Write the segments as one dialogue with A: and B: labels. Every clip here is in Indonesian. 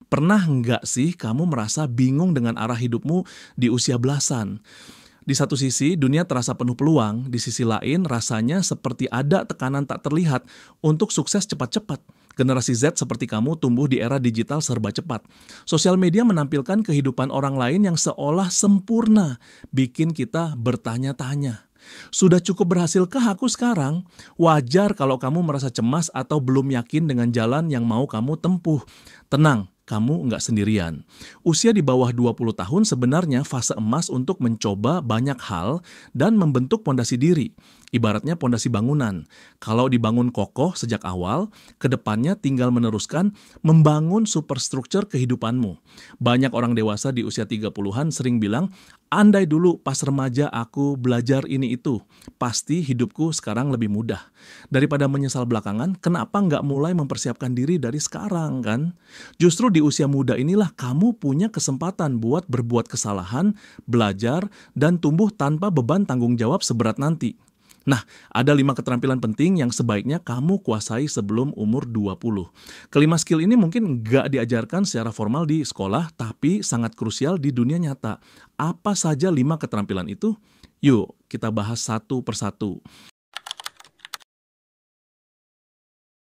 A: Pernah nggak sih kamu merasa bingung dengan arah hidupmu di usia belasan? Di satu sisi, dunia terasa penuh peluang, di sisi lain rasanya seperti ada tekanan tak terlihat untuk sukses cepat-cepat. Generasi Z seperti kamu tumbuh di era digital serba cepat. Sosial media menampilkan kehidupan orang lain yang seolah sempurna, bikin kita bertanya-tanya. Sudah cukup berhasilkah aku sekarang? Wajar kalau kamu merasa cemas atau belum yakin dengan jalan yang mau kamu tempuh. Tenang, kamu nggak sendirian. Usia di bawah 20 tahun sebenarnya fase emas untuk mencoba banyak hal dan membentuk pondasi diri. Ibaratnya pondasi bangunan. Kalau dibangun kokoh sejak awal, kedepannya tinggal meneruskan membangun superstruktur kehidupanmu. Banyak orang dewasa di usia 30-an sering bilang, andai dulu pas remaja aku belajar ini itu, pasti hidupku sekarang lebih mudah. Daripada menyesal belakangan, kenapa nggak mulai mempersiapkan diri dari sekarang kan? Justru di usia muda inilah kamu punya kesempatan buat berbuat kesalahan, belajar, dan tumbuh tanpa beban tanggung jawab seberat nanti. Nah, ada 5 keterampilan penting yang sebaiknya kamu kuasai sebelum umur 20. Kelima skill ini mungkin nggak diajarkan secara formal di sekolah, tapi sangat krusial di dunia nyata. Apa saja 5 keterampilan itu? Yuk, kita bahas satu persatu.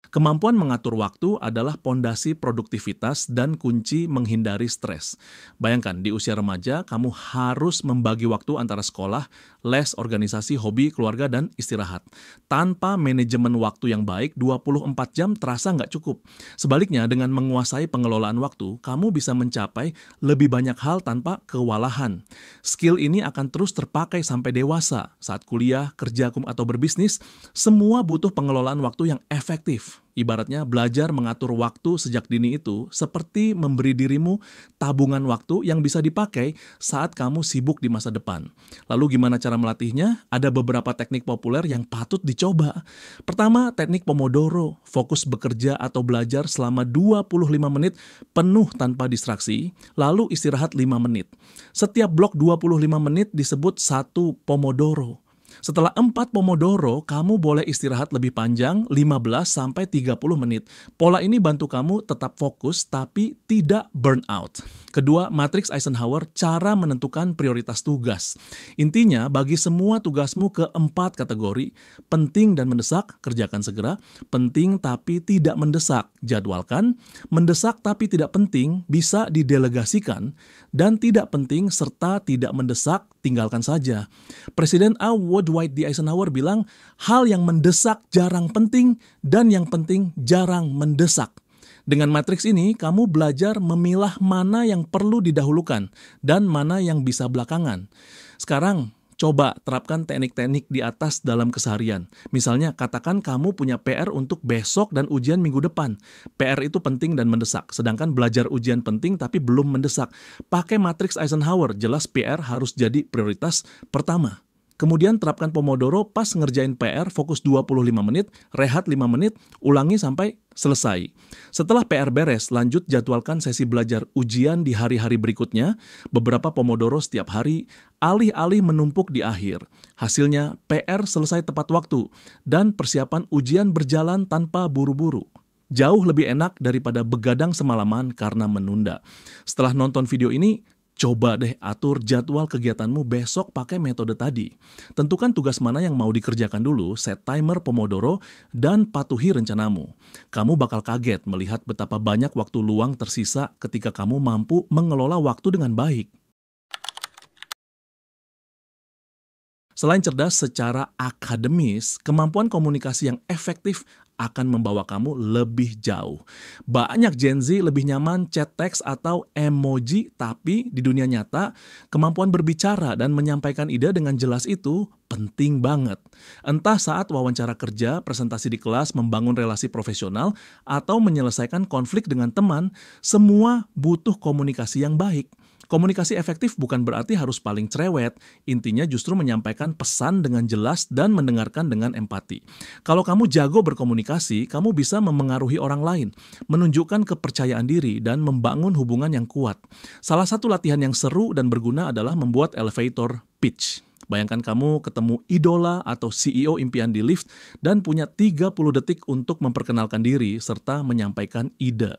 A: Kemampuan mengatur waktu adalah pondasi produktivitas dan kunci menghindari stres. Bayangkan, di usia remaja, kamu harus membagi waktu antara sekolah, les, organisasi, hobi, keluarga, dan istirahat. Tanpa manajemen waktu yang baik, 24 jam terasa nggak cukup. Sebaliknya, dengan menguasai pengelolaan waktu, kamu bisa mencapai lebih banyak hal tanpa kewalahan. Skill ini akan terus terpakai sampai dewasa. Saat kuliah, kerja, atau berbisnis, semua butuh pengelolaan waktu yang efektif. Ibaratnya belajar mengatur waktu sejak dini itu seperti memberi dirimu tabungan waktu yang bisa dipakai saat kamu sibuk di masa depan. Lalu gimana cara melatihnya? Ada beberapa teknik populer yang patut dicoba. Pertama, teknik Pomodoro, fokus bekerja atau belajar selama 25 menit penuh tanpa distraksi, lalu istirahat 5 menit. Setiap blok 25 menit disebut satu Pomodoro. Setelah 4 Pomodoro, kamu boleh istirahat lebih panjang 15-30 menit. Pola ini bantu kamu tetap fokus tapi tidak burn out. Kedua, matriks Eisenhower, cara menentukan prioritas tugas. Intinya, bagi semua tugasmu ke 4 kategori. Penting dan mendesak, kerjakan segera. Penting tapi tidak mendesak, jadwalkan. Mendesak tapi tidak penting, bisa didelegasikan. Dan tidak penting serta tidak mendesak, tinggalkan saja. Presiden A. Dwight D. Eisenhower bilang, hal yang mendesak jarang penting dan yang penting jarang mendesak. Dengan matriks ini, kamu belajar memilah mana yang perlu didahulukan dan mana yang bisa belakangan. Sekarang, coba terapkan teknik-teknik di atas dalam keseharian. Misalnya, katakan kamu punya PR untuk besok dan ujian minggu depan. PR itu penting dan mendesak, sedangkan belajar ujian penting tapi belum mendesak. Pakai matriks Eisenhower, jelas PR harus jadi prioritas pertama. Kemudian terapkan Pomodoro pas ngerjain PR, fokus 25 menit, rehat 5 menit, ulangi sampai selesai. Setelah PR beres, lanjut jadwalkan sesi belajar ujian di hari-hari berikutnya, beberapa Pomodoro setiap hari, alih-alih menumpuk di akhir. Hasilnya, PR selesai tepat waktu, dan persiapan ujian berjalan tanpa buru-buru. Jauh lebih enak daripada begadang semalaman karena menunda. Setelah nonton video ini, coba deh atur jadwal kegiatanmu besok pakai metode tadi. Tentukan tugas mana yang mau dikerjakan dulu, set timer Pomodoro, dan patuhi rencanamu. Kamu bakal kaget melihat betapa banyak waktu luang tersisa ketika kamu mampu mengelola waktu dengan baik. Selain cerdas secara akademis, kemampuan komunikasi yang efektif akan membawa kamu lebih jauh. Banyak Gen Z lebih nyaman chat teks atau emoji, tapi di dunia nyata, kemampuan berbicara dan menyampaikan ide dengan jelas itu penting banget. Entah saat wawancara kerja, presentasi di kelas, membangun relasi profesional, atau menyelesaikan konflik dengan teman, semua butuh komunikasi yang baik. Komunikasi efektif bukan berarti harus paling cerewet, intinya justru menyampaikan pesan dengan jelas dan mendengarkan dengan empati. Kalau kamu jago berkomunikasi, kamu bisa memengaruhi orang lain, menunjukkan kepercayaan diri, dan membangun hubungan yang kuat. Salah satu latihan yang seru dan berguna adalah membuat elevator pitch. Bayangkan kamu ketemu idola atau CEO impian di lift dan punya 30 detik untuk memperkenalkan diri serta menyampaikan ide.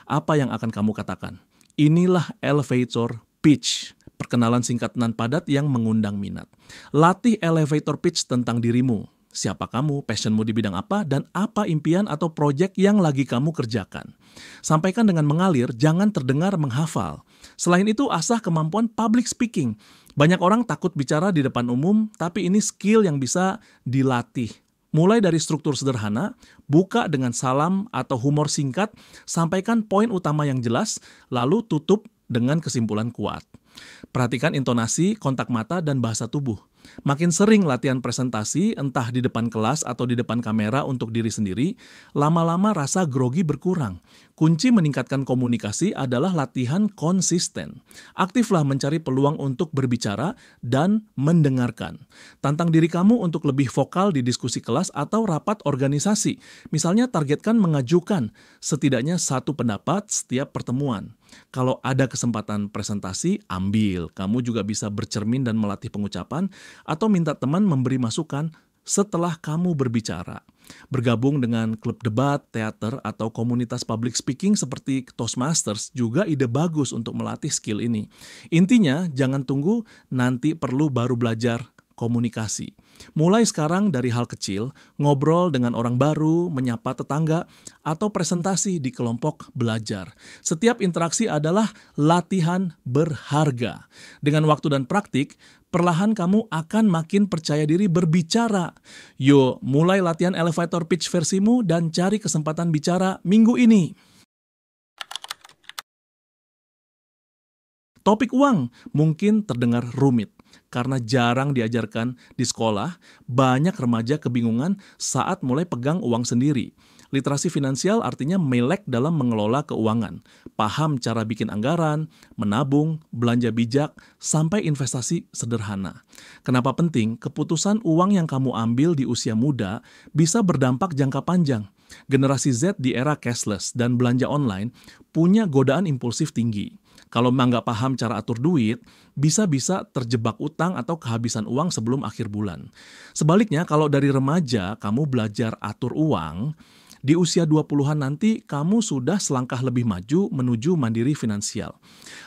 A: Apa yang akan kamu katakan? Inilah elevator pitch, perkenalan singkat nan padat yang mengundang minat. Latih elevator pitch tentang dirimu. Siapa kamu, passionmu di bidang apa, dan apa impian atau proyek yang lagi kamu kerjakan. Sampaikan dengan mengalir, jangan terdengar menghafal. Selain itu, asah kemampuan public speaking. Banyak orang takut bicara di depan umum, tapi ini skill yang bisa dilatih. Mulai dari struktur sederhana, buka dengan salam atau humor singkat, sampaikan poin utama yang jelas, lalu tutup dengan kesimpulan kuat. Perhatikan intonasi, kontak mata, dan bahasa tubuh. Makin sering latihan presentasi, entah di depan kelas atau di depan kamera untuk diri sendiri, lama-lama rasa grogi berkurang. Kunci meningkatkan komunikasi adalah latihan konsisten. Aktiflah mencari peluang untuk berbicara dan mendengarkan. Tantang diri kamu untuk lebih vokal di diskusi kelas atau rapat organisasi. Misalnya targetkan mengajukan setidaknya satu pendapat setiap pertemuan. Kalau ada kesempatan presentasi, ambil. Kamu juga bisa bercermin dan melatih pengucapan atau minta teman memberi masukan setelah kamu berbicara. Bergabung dengan klub debat, teater, atau komunitas public speaking seperti Toastmasters juga ide bagus untuk melatih skill ini. Intinya, jangan tunggu nanti perlu baru belajar komunikasi. Mulai sekarang dari hal kecil, ngobrol dengan orang baru, menyapa tetangga, atau presentasi di kelompok belajar. Setiap interaksi adalah latihan berharga. Dengan waktu dan praktik, perlahan kamu akan makin percaya diri berbicara. Yuk, mulai latihan elevator pitch versimu dan cari kesempatan bicara minggu ini. Topik uang mungkin terdengar rumit. Karena jarang diajarkan di sekolah, banyak remaja kebingungan saat mulai pegang uang sendiri. Literasi finansial artinya melek dalam mengelola keuangan, paham cara bikin anggaran, menabung, belanja bijak, sampai investasi sederhana. Kenapa penting? Keputusan uang yang kamu ambil di usia muda bisa berdampak jangka panjang. Generasi Z di era cashless dan belanja online punya godaan impulsif tinggi. Kalau memang nggak paham cara atur duit, bisa-bisa terjebak utang atau kehabisan uang sebelum akhir bulan. Sebaliknya, kalau dari remaja kamu belajar atur uang, di usia 20-an nanti kamu sudah selangkah lebih maju menuju mandiri finansial.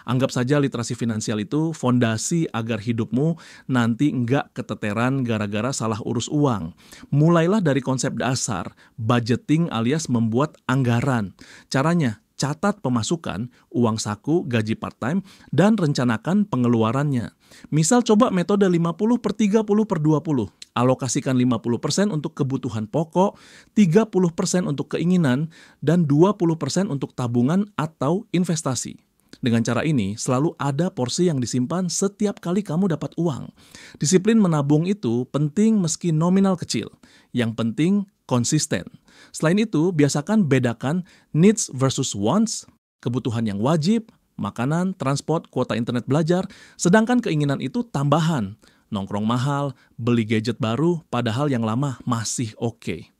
A: Anggap saja literasi finansial itu fondasi agar hidupmu nanti nggak keteteran gara-gara salah urus uang. Mulailah dari konsep dasar, budgeting alias membuat anggaran. Caranya, catat pemasukan, uang saku, gaji part-time, dan rencanakan pengeluarannya. Misal coba metode 50/30/20. Alokasikan 50% untuk kebutuhan pokok, 30% untuk keinginan, dan 20% untuk tabungan atau investasi. Dengan cara ini, selalu ada porsi yang disimpan setiap kali kamu dapat uang. Disiplin menabung itu penting meski nominal kecil. Yang penting konsisten. Selain itu, biasakan bedakan needs versus wants, kebutuhan yang wajib, makanan, transport, kuota internet belajar, sedangkan keinginan itu tambahan, nongkrong mahal, beli gadget baru, padahal yang lama masih oke.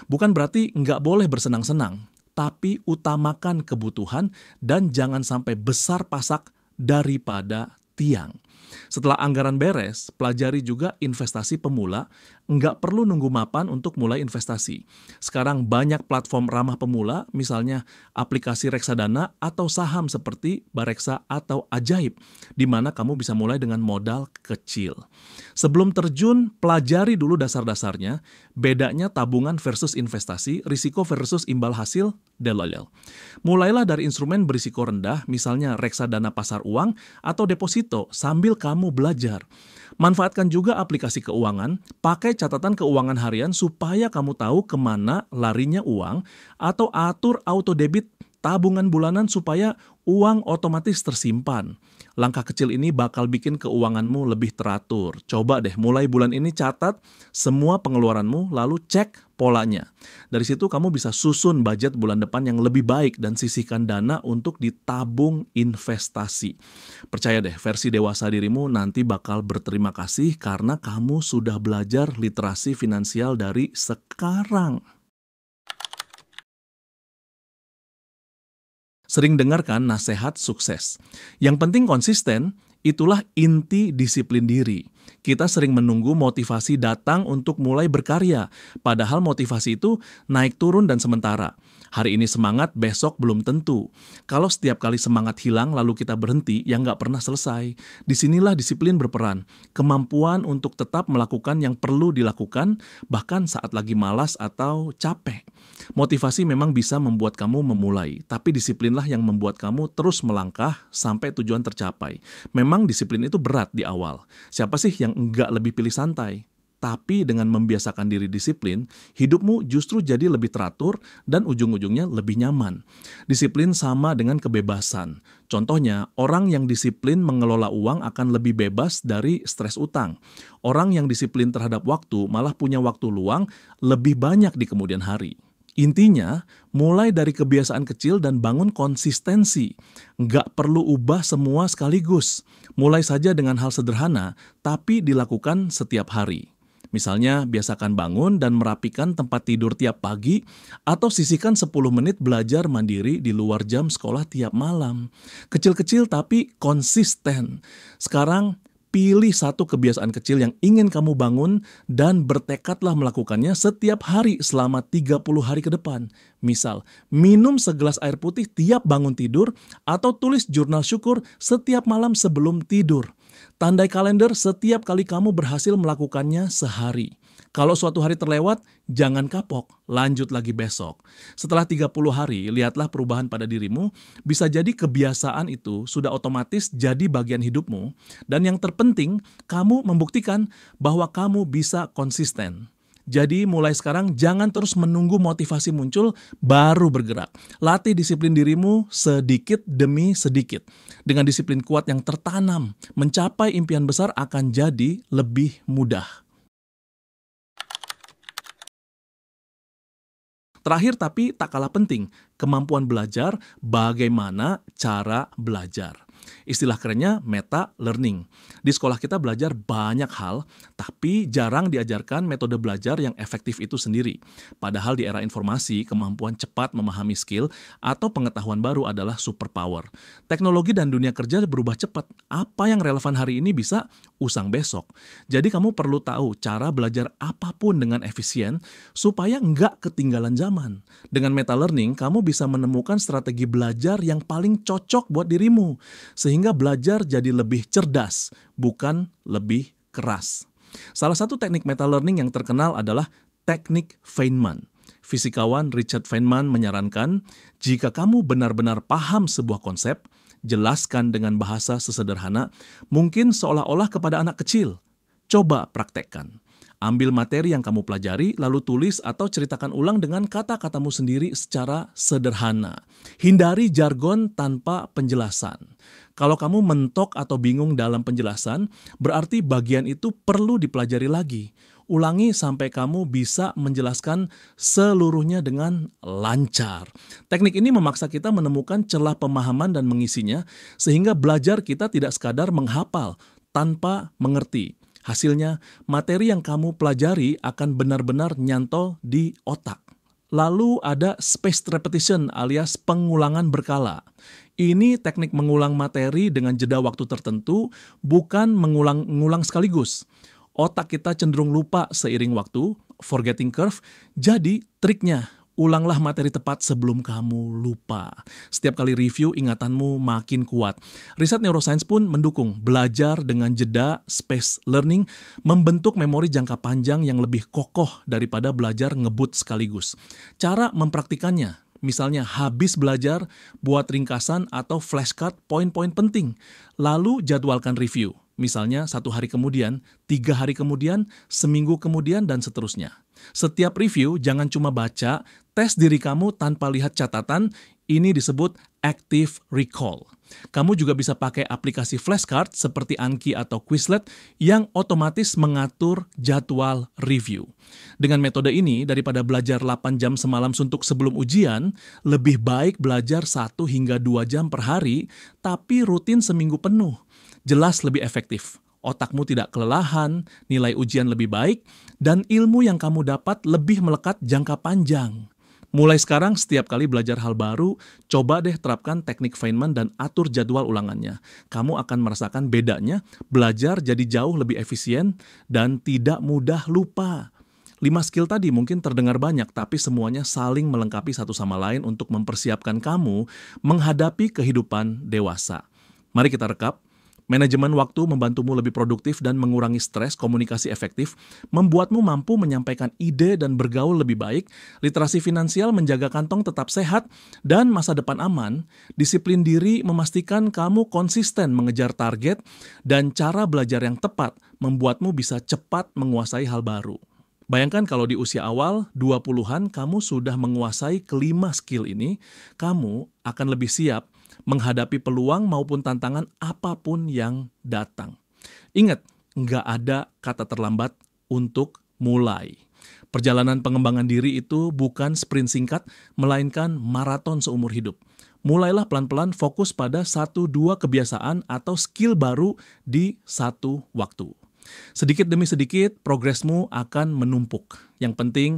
A: Bukan berarti nggak boleh bersenang-senang, tapi utamakan kebutuhan dan jangan sampai besar pasak daripada tiang. Setelah anggaran beres, pelajari juga investasi pemula, nggak perlu nunggu mapan untuk mulai investasi. Sekarang banyak platform ramah pemula, misalnya aplikasi reksadana atau saham seperti Bareksa atau Ajaib, di mana kamu bisa mulai dengan modal kecil. Sebelum terjun, pelajari dulu dasar-dasarnya, bedanya tabungan versus investasi, risiko versus imbal hasil, delolel. Mulailah dari instrumen berisiko rendah, misalnya reksadana pasar uang atau deposito, sambil kamu belajar. Manfaatkan juga aplikasi keuangan, pakai catatan keuangan harian supaya kamu tahu kemana larinya uang, atau atur auto debit tabungan bulanan supaya uang otomatis tersimpan. Langkah kecil ini bakal bikin keuanganmu lebih teratur. Coba deh mulai bulan ini catat semua pengeluaranmu lalu cek polanya. Dari situ kamu bisa susun budget bulan depan yang lebih baik dan sisihkan dana untuk ditabung investasi. Percaya deh, versi dewasa dirimu nanti bakal berterima kasih karena kamu sudah belajar literasi finansial dari sekarang. Sering dengarkan nasihat sukses. Yang penting konsisten, Itulah inti disiplin diri. Kita sering menunggu motivasi datang untuk mulai berkarya, padahal motivasi itu naik turun dan sementara. Hari ini semangat, besok belum tentu. Kalau setiap kali semangat hilang lalu kita berhenti, ya nggak pernah selesai. Disinilah disiplin berperan. Kemampuan untuk tetap melakukan yang perlu dilakukan, bahkan saat lagi malas atau capek. Motivasi memang bisa membuat kamu memulai, tapi disiplinlah yang membuat kamu terus melangkah sampai tujuan tercapai. Memang disiplin itu berat di awal. Siapa sih yang enggak lebih pilih santai? Tapi dengan membiasakan diri disiplin, hidupmu justru jadi lebih teratur dan ujung-ujungnya lebih nyaman. Disiplin sama dengan kebebasan. Contohnya, orang yang disiplin mengelola uang akan lebih bebas dari stres utang. Orang yang disiplin terhadap waktu malah punya waktu luang lebih banyak di kemudian hari. Intinya, mulai dari kebiasaan kecil dan bangun konsistensi. Nggak perlu ubah semua sekaligus. Mulai saja dengan hal sederhana, tapi dilakukan setiap hari. Misalnya, biasakan bangun dan merapikan tempat tidur tiap pagi, atau sisihkan 10 menit belajar mandiri di luar jam sekolah tiap malam. Kecil-kecil tapi konsisten. Sekarang, pilih satu kebiasaan kecil yang ingin kamu bangun dan bertekadlah melakukannya setiap hari selama 30 hari ke depan. Misal, minum segelas air putih tiap bangun tidur atau tulis jurnal syukur setiap malam sebelum tidur. Tandai kalender setiap kali kamu berhasil melakukannya sehari. Kalau suatu hari terlewat, jangan kapok, lanjut lagi besok. Setelah 30 hari, lihatlah perubahan pada dirimu. Bisa jadi kebiasaan itu sudah otomatis jadi bagian hidupmu. Dan yang terpenting, kamu membuktikan bahwa kamu bisa konsisten. Jadi mulai sekarang jangan terus menunggu motivasi muncul baru bergerak. Latih disiplin dirimu sedikit demi sedikit. Dengan disiplin kuat yang tertanam, mencapai impian besar akan jadi lebih mudah. Terakhir tapi tak kalah penting, kemampuan belajar, bagaimana cara belajar. Istilah kerennya meta learning. Di sekolah kita belajar banyak hal, tapi jarang diajarkan metode belajar yang efektif itu sendiri. Padahal di era informasi, kemampuan cepat memahami skill atau pengetahuan baru adalah superpower. Teknologi dan dunia kerja berubah cepat. Apa yang relevan hari ini bisa usang besok. Jadi kamu perlu tahu cara belajar apapun dengan efisien supaya nggak ketinggalan zaman. Dengan meta learning, kamu bisa menemukan strategi belajar yang paling cocok buat dirimu. Sehingga belajar jadi lebih cerdas, bukan lebih keras. Salah satu teknik meta learning yang terkenal adalah teknik Feynman. Fisikawan Richard Feynman menyarankan, jika kamu benar-benar paham sebuah konsep, jelaskan dengan bahasa sesederhana, mungkin seolah-olah kepada anak kecil. Coba praktekkan. Ambil materi yang kamu pelajari, lalu tulis atau ceritakan ulang dengan kata-katamu sendiri secara sederhana. Hindari jargon tanpa penjelasan. Kalau kamu mentok atau bingung dalam penjelasan, berarti bagian itu perlu dipelajari lagi. Ulangi sampai kamu bisa menjelaskan seluruhnya dengan lancar. Teknik ini memaksa kita menemukan celah pemahaman dan mengisinya, sehingga belajar kita tidak sekadar menghafal tanpa mengerti. Hasilnya, materi yang kamu pelajari akan benar-benar nyantol di otak. Lalu ada spaced repetition alias pengulangan berkala. Ini teknik mengulang materi dengan jeda waktu tertentu, bukan mengulang sekaligus. Otak kita cenderung lupa seiring waktu, forgetting curve, jadi triknya, ulanglah materi tepat sebelum kamu lupa. Setiap kali review, ingatanmu makin kuat. Riset neuroscience pun mendukung belajar dengan jeda space learning membentuk memori jangka panjang yang lebih kokoh daripada belajar ngebut sekaligus. Cara mempraktikannya, misalnya habis belajar, buat ringkasan atau flashcard poin-poin penting. Lalu jadwalkan review. Misalnya 1 hari kemudian, 3 hari kemudian, seminggu kemudian, dan seterusnya. Setiap review jangan cuma baca, tes diri kamu tanpa lihat catatan, ini disebut active recall. Kamu juga bisa pakai aplikasi flashcard seperti Anki atau Quizlet yang otomatis mengatur jadwal review. Dengan metode ini, daripada belajar 8 jam semalam suntuk sebelum ujian, lebih baik belajar 1 hingga 2 jam per hari, tapi rutin seminggu penuh. Jelas lebih efektif. Otakmu tidak kelelahan, nilai ujian lebih baik, dan ilmu yang kamu dapat lebih melekat jangka panjang. Mulai sekarang, setiap kali belajar hal baru, coba deh terapkan teknik Feynman dan atur jadwal ulangannya. Kamu akan merasakan bedanya, belajar jadi jauh lebih efisien dan tidak mudah lupa. 5 skill tadi mungkin terdengar banyak, tapi semuanya saling melengkapi satu sama lain untuk mempersiapkan kamu menghadapi kehidupan dewasa. Mari kita rekap. Manajemen waktu membantumu lebih produktif dan mengurangi stres, komunikasi efektif, membuatmu mampu menyampaikan ide dan bergaul lebih baik, literasi finansial menjaga kantong tetap sehat, dan masa depan aman, disiplin diri memastikan kamu konsisten mengejar target, dan cara belajar yang tepat membuatmu bisa cepat menguasai hal baru. Bayangkan kalau di usia awal, 20-an, kamu sudah menguasai kelima skill ini, kamu akan lebih siap menghadapi peluang maupun tantangan apapun yang datang. Ingat, nggak ada kata terlambat untuk mulai. Perjalanan pengembangan diri itu bukan sprint singkat, melainkan maraton seumur hidup. Mulailah pelan-pelan fokus pada 1-2 kebiasaan atau skill baru di satu waktu. Sedikit demi sedikit, progresmu akan menumpuk. Yang penting,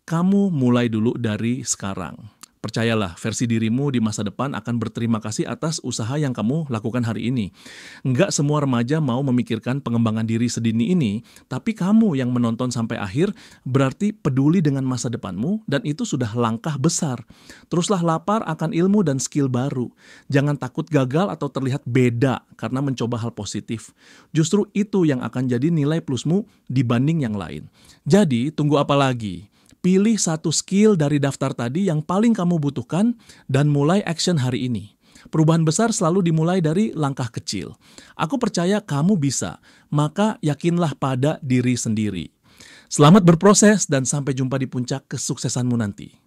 A: kamu mulai dulu dari sekarang. Percayalah, versi dirimu di masa depan akan berterima kasih atas usaha yang kamu lakukan hari ini. Enggak semua remaja mau memikirkan pengembangan diri sedini ini, tapi kamu yang menonton sampai akhir berarti peduli dengan masa depanmu dan itu sudah langkah besar. Teruslah lapar akan ilmu dan skill baru. Jangan takut gagal atau terlihat beda karena mencoba hal positif. Justru itu yang akan jadi nilai plusmu dibanding yang lain. Jadi, tunggu apa lagi? Pilih satu skill dari daftar tadi yang paling kamu butuhkan dan mulai action hari ini. Perubahan besar selalu dimulai dari langkah kecil. Aku percaya kamu bisa, maka yakinlah pada diri sendiri. Selamat berproses dan sampai jumpa di puncak kesuksesanmu nanti.